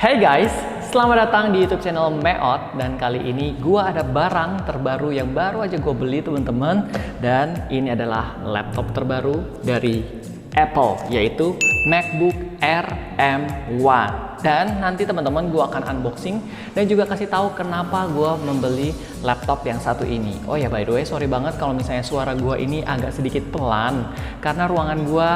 Hey guys, selamat datang di YouTube channel Meot. Dan kali ini gua ada barang terbaru yang baru aja gue beli teman-teman. Dan ini adalah laptop terbaru dari Apple, yaitu MacBook Air M1. Dan nanti teman-teman gua akan unboxing dan juga kasih tahu kenapa gua membeli laptop yang satu ini. Oh ya, by the way, sorry banget kalau misalnya suara gua ini agak sedikit pelan karena ruangan gua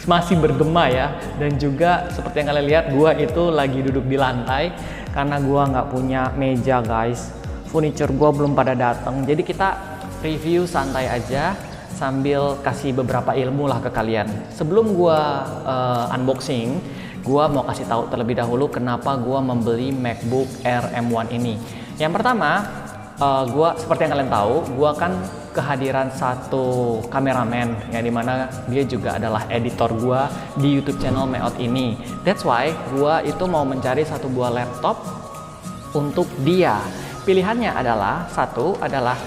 masih bergema ya, dan juga seperti yang kalian lihat gua itu lagi duduk di lantai karena gua nggak punya meja guys, furniture gua belum pada datang. Jadi kita review santai aja sambil kasih beberapa ilmu lah ke kalian. Sebelum gua unboxing, gua mau kasih tahu terlebih dahulu kenapa gua membeli MacBook Air M1 ini. Yang pertama, gua seperti yang kalian tahu, gua kan kehadiran satu kameramen yang dimana dia juga adalah editor gua di YouTube channel Meot ini. That's why gua itu mau mencari satu buah laptop untuk dia. Pilihannya adalah satu adalah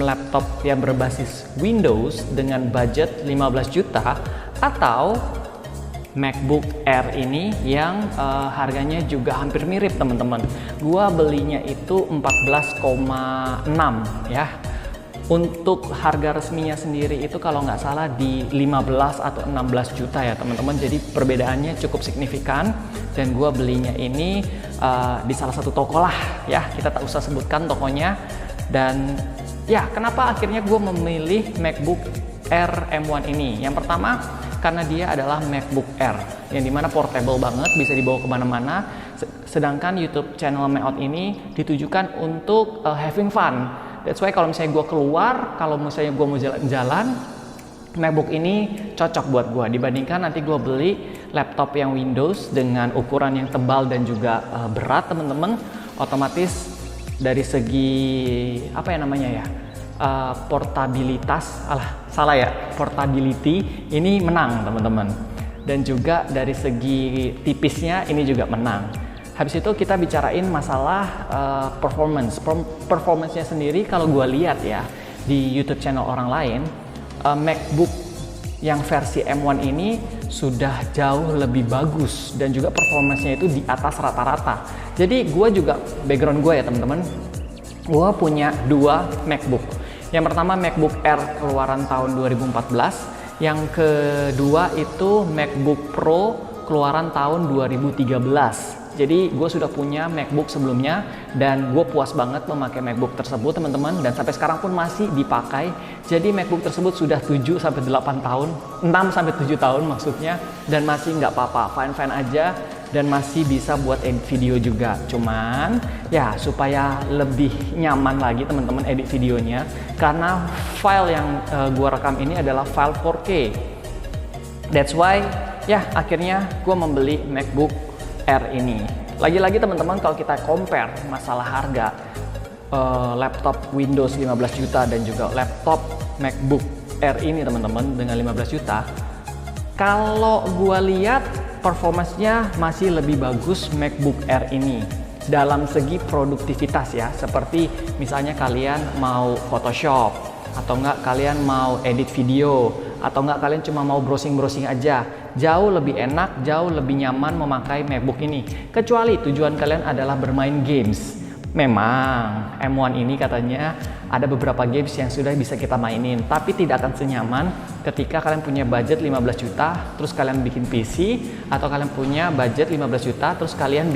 laptop yang berbasis Windows dengan budget 15 juta atau MacBook Air ini yang harganya juga hampir mirip teman-teman. Gua belinya itu 14,6 ya. Untuk harga resminya sendiri itu kalau nggak salah di 15 atau 16 juta ya teman-teman. Jadi perbedaannya cukup signifikan. Dan gue belinya ini di salah satu toko lah ya. Kita tak usah sebutkan tokonya. Dan ya, kenapa akhirnya gue memilih MacBook Air M1 ini? Yang pertama karena dia adalah MacBook Air yang dimana portable banget, bisa dibawa kemana-mana. Sedangkan YouTube channel Meot ini ditujukan untuk having fun. That's why kalau misalnya gue keluar, kalau misalnya gue mau jalan-jalan, MacBook ini cocok buat gue. Dibandingkan nanti gue beli laptop yang Windows dengan ukuran yang tebal dan juga berat teman-teman, otomatis dari segi apa ya namanya ya, portabilitas, portability ini menang teman-teman. Dan juga dari segi tipisnya ini juga menang. Habis itu kita bicarain masalah performance-nya sendiri. Kalau gue lihat ya di YouTube channel orang lain, MacBook yang versi M1 ini sudah jauh lebih bagus dan juga performance-nya itu di atas rata-rata. Jadi gue juga, background gue ya teman-teman, gue punya dua MacBook. Yang pertama MacBook Air keluaran tahun 2014, yang kedua itu MacBook Pro keluaran tahun 2013. Jadi gue sudah punya MacBook sebelumnya dan gue puas banget memakai MacBook tersebut teman-teman, dan sampai sekarang pun masih dipakai. Jadi MacBook tersebut sudah 7-8 tahun, 6-7 tahun maksudnya, dan masih nggak apa-apa, fine-fine aja, dan masih bisa buat edit video juga. Cuman ya supaya lebih nyaman lagi teman-teman edit videonya, karena file yang gue rekam ini adalah file 4K. That's why ya akhirnya gue membeli MacBook Air ini. Lagi-lagi teman-teman, kalau kita compare masalah harga laptop Windows 15 juta dan juga laptop MacBook Air ini teman-teman dengan 15 juta, kalau gua lihat performance-nya masih lebih bagus MacBook Air ini dalam segi produktivitas ya, seperti misalnya kalian mau Photoshop, atau enggak kalian mau edit video, atau enggak kalian cuma mau browsing-browsing aja, jauh lebih enak, jauh lebih nyaman memakai MacBook ini. Kecuali tujuan kalian adalah bermain games. Memang M1 ini katanya ada beberapa games yang sudah bisa kita mainin, tapi tidak akan senyaman ketika kalian punya budget 15 juta terus kalian bikin PC, atau kalian punya budget 15 juta terus kalian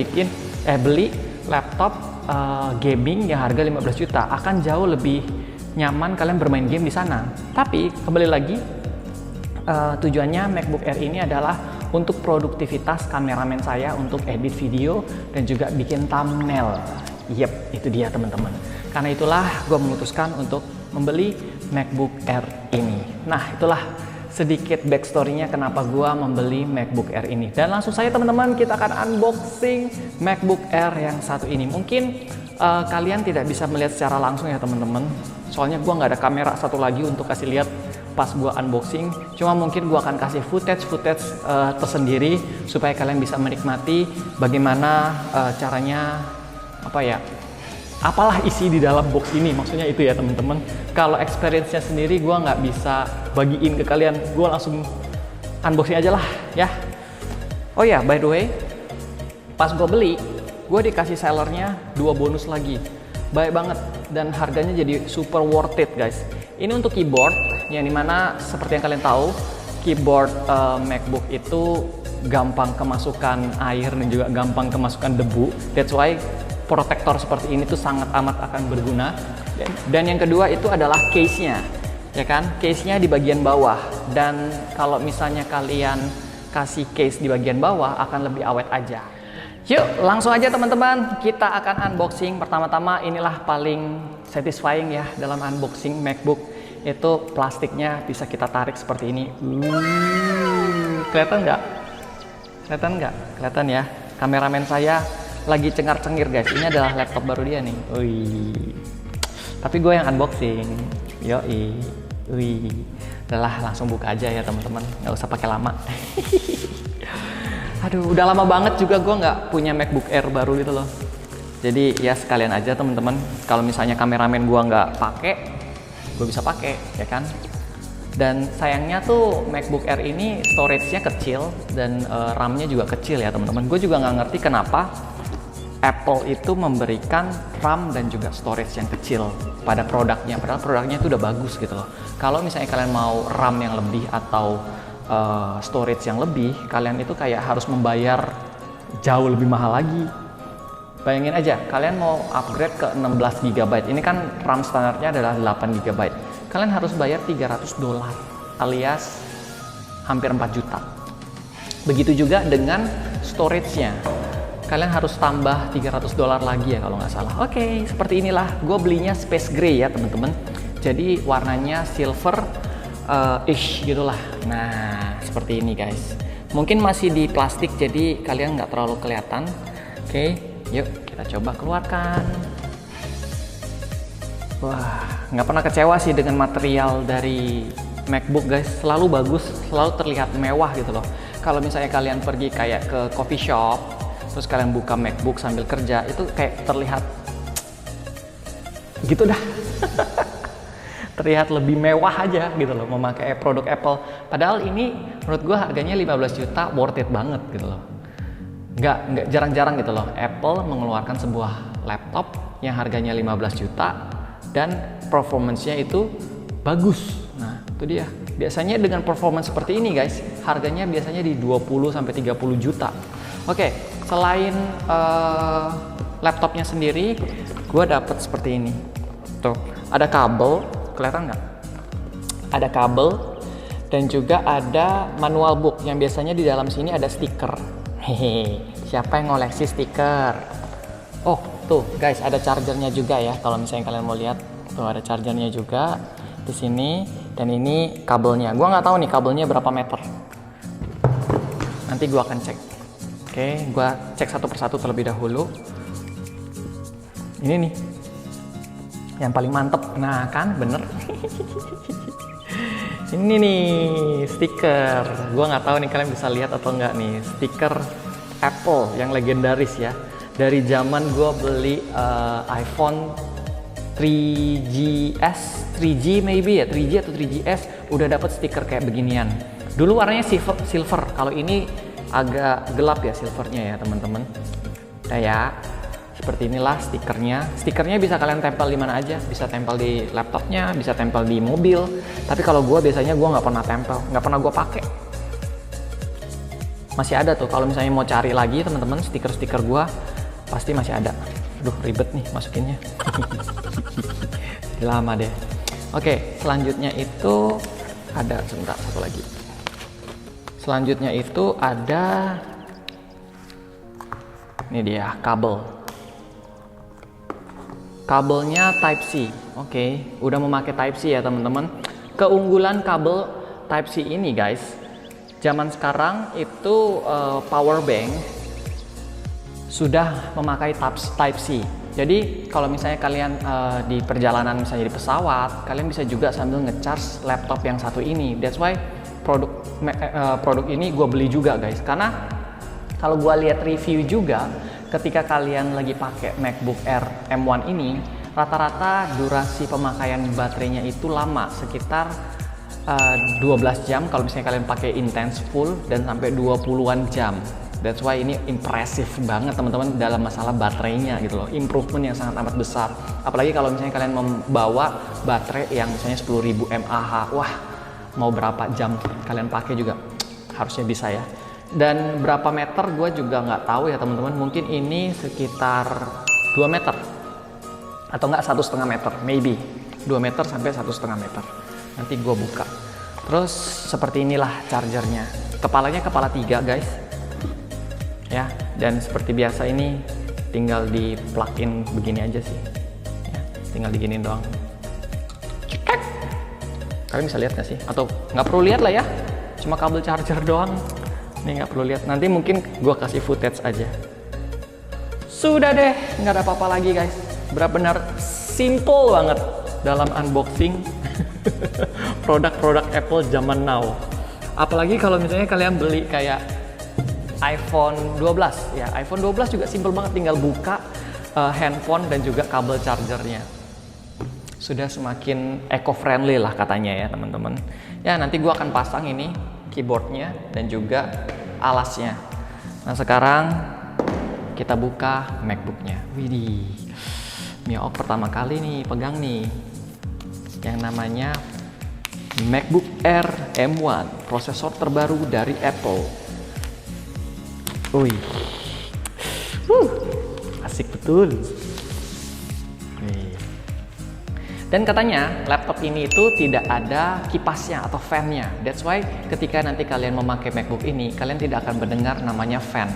beli laptop gaming yang harga 15 juta. Akan jauh lebih nyaman kalian bermain game di sana. Tapi kembali lagi, tujuannya MacBook Air ini adalah untuk produktivitas kameramen saya untuk edit video dan juga bikin thumbnail. Yep, itu dia teman-teman. Karena itulah gue memutuskan untuk membeli MacBook Air ini. Nah, itulah sedikit backstory-nya kenapa gue membeli MacBook Air ini. Dan langsung saja teman-teman, kita akan unboxing MacBook Air yang satu ini. Mungkin kalian tidak bisa melihat secara langsung ya teman-teman, soalnya gue nggak ada kamera satu lagi untuk kasih lihat pas gue unboxing. Cuma mungkin gue akan kasih footage tersendiri supaya kalian bisa menikmati bagaimana caranya, apalah isi di dalam box ini, maksudnya itu ya teman-teman. Kalau experience-nya sendiri gue nggak bisa bagiin ke kalian, gue langsung unboxing aja lah ya. Oh ya, by the way, Pas gue beli, gue dikasih sellernya 2 bonus lagi. Baik banget dan harganya jadi super worth it guys. Ini untuk keyboard yang dimana seperti yang kalian tahu, keyboard MacBook itu gampang kemasukan air dan juga gampang kemasukan debu. That's why protektor seperti ini tuh sangat amat akan berguna. Dan yang kedua itu adalah case-nya, ya kan? Case-nya di bagian bawah. Dan kalau misalnya kalian kasih case di bagian bawah akan lebih awet aja. Yuk langsung aja teman-teman, kita akan unboxing. Pertama-tama inilah paling satisfying ya dalam unboxing MacBook. Itu plastiknya bisa kita tarik seperti ini. Kelihatan nggak? Kelihatan nggak? Kelihatan ya. Kameramen saya lagi cengar-cengir guys. Ini adalah laptop baru dia nih. Wih. Tapi gue yang unboxing. Yoi. Wih. Udahlah langsung buka aja ya teman-teman. Nggak usah pakai lama. Aduh, udah lama banget juga gue nggak punya MacBook Air baru gitu loh. Jadi ya sekalian aja teman-teman. Kalau misalnya kameramen gue nggak pakai, gue bisa pakai, ya kan? Dan sayangnya tuh MacBook Air ini storage-nya kecil dan RAM-nya juga kecil ya teman-teman. Gue juga nggak ngerti kenapa Apple itu memberikan RAM dan juga storage yang kecil pada produknya. Padahal produknya itu udah bagus gitu loh. Kalau misalnya kalian mau RAM yang lebih atau storage yang lebih, kalian itu kayak harus membayar jauh lebih mahal lagi. Bayangin aja, kalian mau upgrade ke 16 GB. Ini kan RAM standarnya adalah 8 GB. Kalian harus bayar $300 alias hampir 4 juta. Begitu juga dengan storage-nya. Kalian harus tambah $300 lagi ya kalau nggak salah. Oke, seperti inilah. Gue belinya space gray ya teman-teman. Jadi warnanya silver ish gitulah. Nah seperti ini guys. Mungkin masih di plastik jadi kalian nggak terlalu kelihatan. Oke, yuk kita coba keluarkan. Wah, nggak pernah kecewa sih dengan material dari MacBook guys. Selalu bagus, selalu terlihat mewah gitu loh. Kalau misalnya kalian pergi kayak ke coffee shop, terus kalian buka MacBook sambil kerja, itu kayak terlihat gitu dah. Terlihat lebih mewah aja gitu loh memakai produk Apple. Padahal ini menurut gue harganya 15 juta worth it banget gitu loh. Nggak jarang-jarang gitu loh Apple mengeluarkan sebuah laptop yang harganya 15 juta dan performance-nya itu bagus. Nah itu dia. Biasanya dengan performance seperti ini guys, harganya biasanya di 20-30 juta. Oke, selain laptopnya sendiri, gue dapet seperti ini. Tuh, ada kabel. Kelihatan nggak? Ada kabel dan juga ada manual book yang biasanya di dalam sini ada stiker. Hehe, siapa yang ngoleksi stiker? Oh, tuh guys, ada chargernya juga ya. Kalau misalnya kalian mau lihat, tuh ada chargernya juga di sini dan ini kabelnya. Gua nggak tahu nih kabelnya berapa meter. Nanti gua akan cek. Oke, gua cek satu persatu terlebih dahulu. Ini nih. Yang paling mantep, nah kan bener. Ini nih stiker, gua nggak tahu nih kalian bisa lihat atau nggak nih, stiker Apple yang legendaris ya. Dari zaman gua beli iPhone 3GS, 3G maybe ya, 3G atau 3GS udah dapet stiker kayak beginian. Dulu warnanya silver, kalau ini agak gelap ya silvernya ya teman-teman. Ya. Seperti inilah stikernya. Stikernya bisa kalian tempel di mana aja. Bisa tempel di laptopnya, bisa tempel di mobil. Tapi kalau gue biasanya gue nggak pernah tempel, nggak pernah gue pakai. Masih ada tuh. Kalau misalnya mau cari lagi teman-teman stiker-stiker gue, pasti masih ada. Aduh ribet nih masukinnya. Lama deh. Oke, selanjutnya itu ada sebentar satu lagi. Selanjutnya itu ada ini dia kabel. Kabelnya Type-C. Oke, udah memakai Type-C ya teman-teman. Keunggulan kabel Type-C ini guys, zaman sekarang itu power bank sudah memakai Type-C. Jadi kalau misalnya kalian di perjalanan misalnya di pesawat, kalian bisa juga sambil ngecharge laptop yang satu ini. That's why produk ini gue beli juga guys. Karena kalau gue lihat review juga, ketika kalian lagi pakai MacBook Air M1 ini, rata-rata durasi pemakaian baterainya itu lama, sekitar 12 jam kalau misalnya kalian pakai intense full dan sampai 20-an jam. That's why ini impresif banget teman-teman dalam masalah baterainya gitu loh. Improvement yang sangat amat besar. Apalagi kalau misalnya kalian membawa baterai yang misalnya 10.000 mAh. Wah, mau berapa jam kalian pakai juga harusnya bisa ya. Dan berapa meter gue juga nggak tahu ya teman-teman. Mungkin ini sekitar 2 meter atau enggak 1,5 meter, maybe 2 meter sampai 1,5 meter. Nanti gue buka. Terus seperti inilah chargernya. Kepalanya kepala 3 guys. Ya, dan seperti biasa ini tinggal di plug in begini aja sih. Ya, tinggal diginiin doang. Cekek. Kalian bisa lihat nggak sih? Atau nggak perlu lihat lah ya. Cuma kabel charger doang. Nih nggak perlu lihat. Nanti mungkin gue kasih footage aja. Sudah deh, nggak ada apa-apa lagi guys. Benar-benar simple banget dalam unboxing produk-produk Apple zaman now. Apalagi kalau misalnya kalian beli kayak iPhone 12 ya, iPhone 12 juga simple banget, tinggal buka handphone dan juga kabel chargernya. Sudah semakin eco-friendly lah katanya ya teman-teman. Ya nanti gua akan pasang ini keyboardnya dan juga alasnya. Nah sekarang kita buka MacBooknya. Widih, Mio pertama kali nih pegang nih yang namanya MacBook Air M1, prosesor terbaru dari Apple. Wih, asik betul. Wih. Dan katanya laptop ini itu tidak ada kipasnya atau fan-nya. That's why ketika nanti kalian memakai MacBook ini, kalian tidak akan mendengar namanya fan.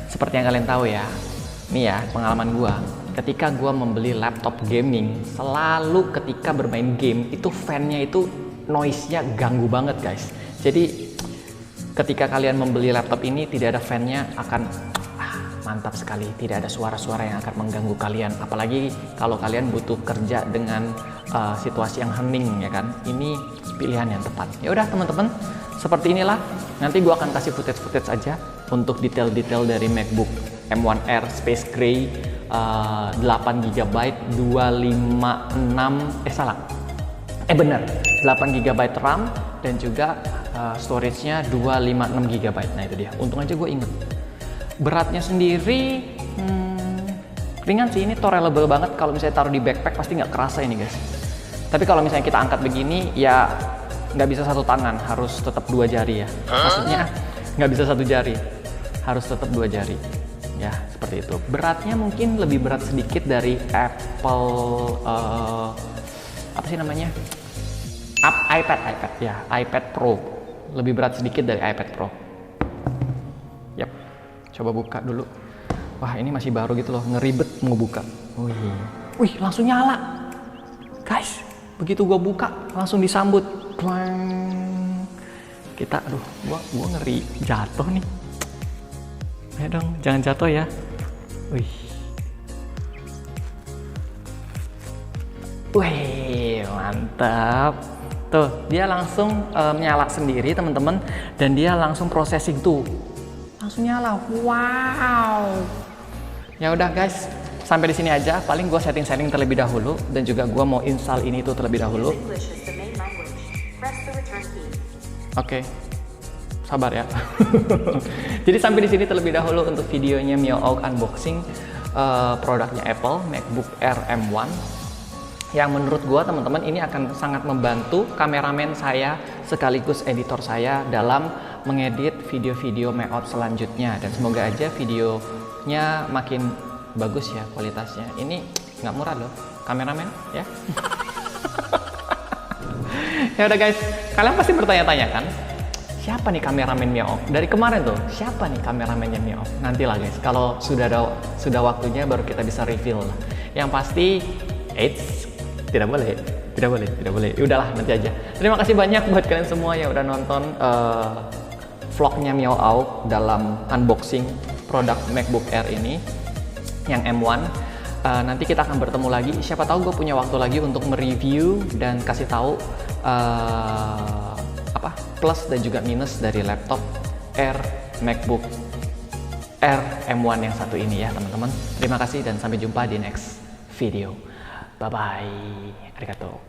Seperti yang kalian tahu ya, nih ya pengalaman gua. Ketika gua membeli laptop gaming, selalu ketika bermain game itu fan-nya itu noise-nya ganggu banget guys. Jadi ketika kalian membeli laptop ini tidak ada fan-nya akan mantap sekali, tidak ada suara-suara yang akan mengganggu kalian. Apalagi kalau kalian butuh kerja dengan situasi yang hening ya kan. Ini pilihan yang tepat. Ya udah teman-teman, seperti inilah. Nanti gua akan kasih footage aja untuk detail-detail dari MacBook M1 Air Space Gray 8GB 8 GB RAM dan juga storage-nya 256GB. Nah itu dia, untung aja gue inget. Beratnya sendiri ringan sih, ini tolerable banget. Kalau misalnya taruh di backpack pasti nggak kerasa ini guys. Tapi kalau misalnya kita angkat begini ya nggak bisa satu tangan, harus tetap 2 jari ya. Maksudnya nggak bisa 1 jari, harus tetap 2 jari. Ya seperti itu. Beratnya mungkin lebih berat sedikit dari Apple apa sih namanya? iPad ya, iPad Pro. Lebih berat sedikit dari iPad Pro. Yap. Coba buka dulu. Wah, ini masih baru gitu loh, ngeribet mau buka. Wih, langsung nyala. Guys, begitu gua buka langsung disambut. Plang. Kita gua ngeri jatuh nih. Ayo dong, jangan jatuh ya. Wih, mantap. Tuh, dia langsung nyala sendiri teman-teman, dan dia langsung processing tuh. Langsung nyala. Wow. Ya udah guys, sampai di sini aja. Paling gue setting terlebih dahulu dan juga gue mau install ini tuh terlebih dahulu. Oke. Sabar ya. Jadi sampai di sini terlebih dahulu untuk videonya Mioog unboxing produknya Apple MacBook Air M1. Yang menurut gua teman-teman ini akan sangat membantu kameramen saya sekaligus editor saya dalam mengedit video-video Mioog selanjutnya, dan semoga aja videonya makin bagus ya kualitasnya. Ini nggak murah loh kameramen ya. Ya udah guys, kalian pasti bertanya-tanya kan, siapa nih kameramen Mioog? Dari kemarin tuh, siapa nih kameramennya Mioog? Nantilah guys, kalau sudah waktunya baru kita bisa reveal. Yang pasti, tidak boleh. Ya udahlah, nanti aja. Terima kasih banyak buat kalian semua yang udah nonton vlognya Mioog dalam unboxing produk MacBook Air ini yang M1. Nanti kita akan bertemu lagi. Siapa tahu gue punya waktu lagi untuk mereview dan kasih tahu plus dan juga minus dari laptop Air MacBook Air M1 yang satu ini ya teman-teman. Terima kasih dan sampai jumpa di next video. Bye bye. Arigatou.